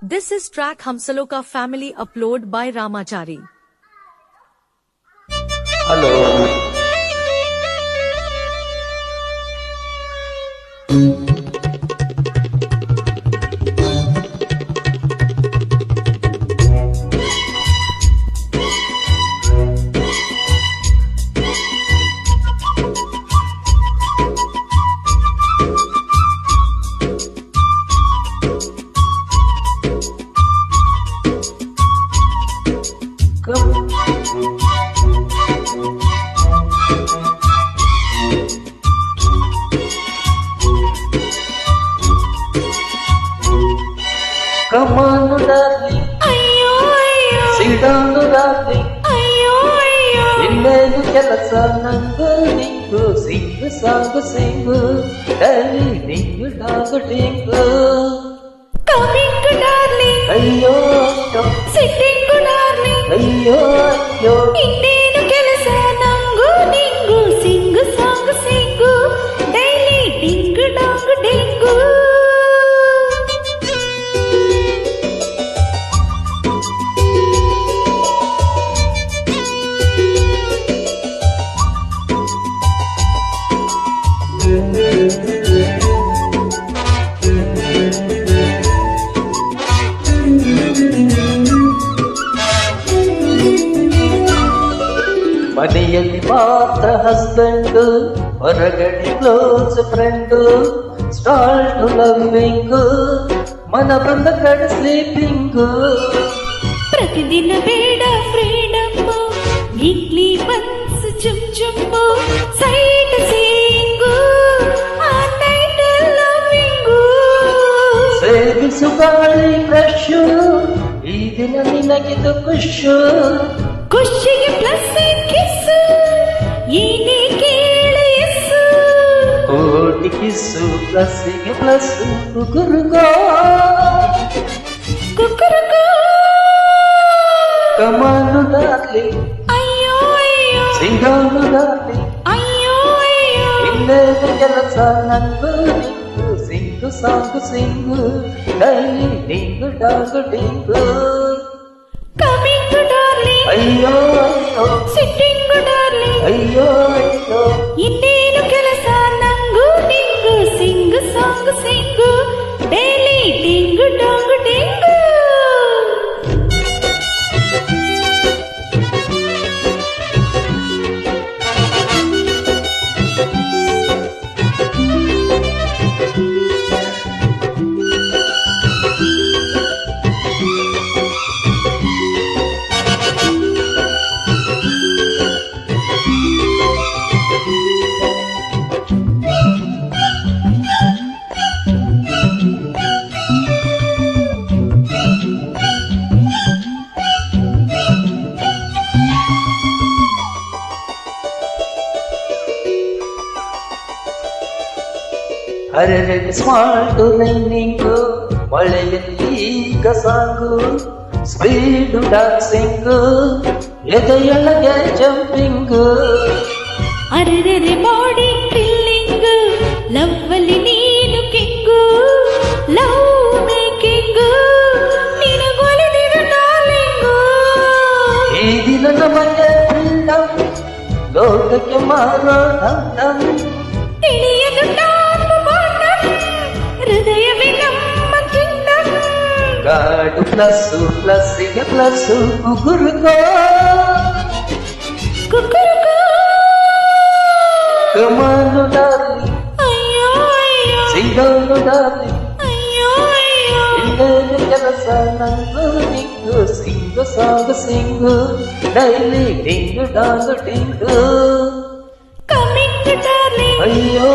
This is track Hamsaloka Family upload by Ramachari. Hello. Come on, darling. Ayyo, ayyo. Sit down, darling. Ayyo, ayyo. ಇನ್ನೇನು ಕೆಲಸ ನಂಗು ನಿಂಗು sing song sing daily ನಿಂಗು ಡಾಗು ಟಿಂಗು Coming, darling. ಅಯ್ಯೋ ಅಯ್ಯೋ Sitting, darling. ಅಯ್ಯೋ ಅಯ್ಯೋ ಇನ್ನೇನು ಕೆಲಸ ನಂಗು ನಿಂಗು sing song sing daily ding dong ಡಿಂಗು ಮನೆಯಲ್ಲಿ ಮಾತ್ರ ಹಸ್ಬೆಂಡ್ ಹೊರಗಡೆ ಕ್ಲೋಸ್ ಫ್ರೆಂಡ್ ಸ್ಟಾರ್ಟ್ ಲವ್ವಿಂಗ್ ಮನ ಬಂದ ಕಡೆ ಸ್ಲೀಪಿಂಗ್ ಪ್ರತಿದಿನ ಬೇಡ ಫ್ರೀಡಮ್ ವೀಕ್ಲಿ ಒನ್ಸ್ ಚುಮ್ ಚುಮ್ಮು ಸೈಟ್ ಸೀಯಿಂಗು ಆ ನೈಟ್ ಲವ್ವಿಂಗು ಸೇವಿಸು ಗಾಳಿ ಫ್ರೆಶ್ ಈ ದಿನ ನಿನಗಿದು ಖುಷು ಖುಷಿಗೆ ಪ್ಲಸ್ ಕಿಸ್ ಏನೇ ಕೇಳ ಎಸ್ ಕೋಟಿ ಕಿಸ್ಸು ಪ್ಲಸ್ಸಿಗೆ ಪ್ಲಸ್ ಗುರುಗೋ ಕುಕ್ಕುರುಕು ಕಮಾನು ಡಾರ್ಲಿಂಗ್ ಅಯ್ಯೋ ಅಯ್ಯೋ ಸಿಂಗಾನು ಡಾರ್ಲಿಂಗ್ ಅಯ್ಯೋ ಅಯ್ಯೋ ಇನ್ನೇನು ಕೆಲಸ ನಂಗು ನಿಂಗು sing song sing daily ding ಡಾಗು ಡಿಂಗು ಕಮಿಂಗ್ ಡಾರ್ಲಿಂಗ್ ಅಯ್ಯೋ ಅಯ್ಯೋ ಸಿಟ್ಟಿಂಗ್ ಡಾರ್ಲಿಂಗ್ ಅಯ್ಯೋ ಅಯ್ಯೋ ಇನ್ನೇನು ಕೆಲಸ ನಂಗು ನಿಂಗು sing song sing daily ding dong ding ಅರೆರೆಡ್ ಸ್ಮಾರ್ಟ್ ರನ್ನಿಂಗು ಮಳೆಯಲ್ಲಿ ಈಗ ಸಾಂಗು ಸ್ಪೀಡು ಡಾನ್ಸಿಂಗು ಎದೆಯೊಳಗೆ ಜಂಪಿಂಗು ಅರೆರೆ ಬಾಡಿ ಥ್ರಿಲ್ಲಿಂಗ್ ಲವ್ ಅಲ್ಲಿ ನೀನು ಕಿಂಗು ಲವ್ ಮೇಕಿಂಗ್ ನಿನಗೊಲಿದಿರು ಡಾರ್ಲಿಂಗು ಈ ದಿನ ನಮಗೆ ಫ್ರೀಡಮ್ ಲೋಕಕ್ಕೆ ಮಾರೋಣ ತಿಳಿಯದು ಟಾಪ್ ಬಾಟಮ್ ಹೃದಯವೇ ನಮ್ಮ ಕಿಂಗ್ಡಮ್ ಗಾಡು ಪ್ಲಸ್ಸು ಪ್ಲಸ್ಸಿಗೆ ಪ್ಲಸ್ಸು ಗುರುಗೋ ಕುಕ್ಕುರುಕು ಕಮಾನು ಡಾರ್ಲಿಂಗ್ ಅಯ್ಯೋ ಅಯ್ಯೋ ಸಿಂಗಾನು ಡಾರ್ಲಿಂಗ್ ಅಯ್ಯೋ ಅಯ್ಯೋ ಇನ್ನೇನು ಕೆಲಸ ನಂಗು ನಿಂಗು sing song sing daily ding dong ding coming darling ಅಯ್ಯೋ